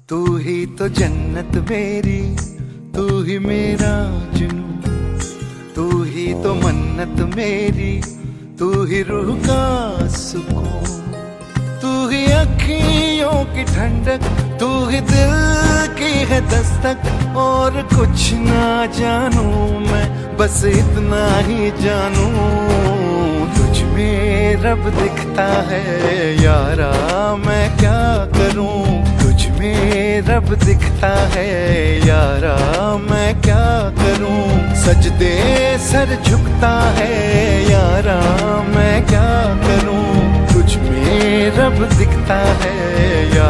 तू ही तो जन्नत मेरी, तू ही मेरा जुनून, तू ही तो मन्नत मेरी, तू ही रूह का सुकून, तू ही अखियों की ठंडक, तू ही दिल की है दस्तक। और कुछ ना जानू मैं, बस इतना ही जानू, तुझ में रब दिखता है यारा, मैं क्या करूं। तुझ में रब दिखता है यारा, मैं क्या करूं। सजदे सर झुकता है यारा, मैं क्या करूं। तुझ में रब दिखता है यारा।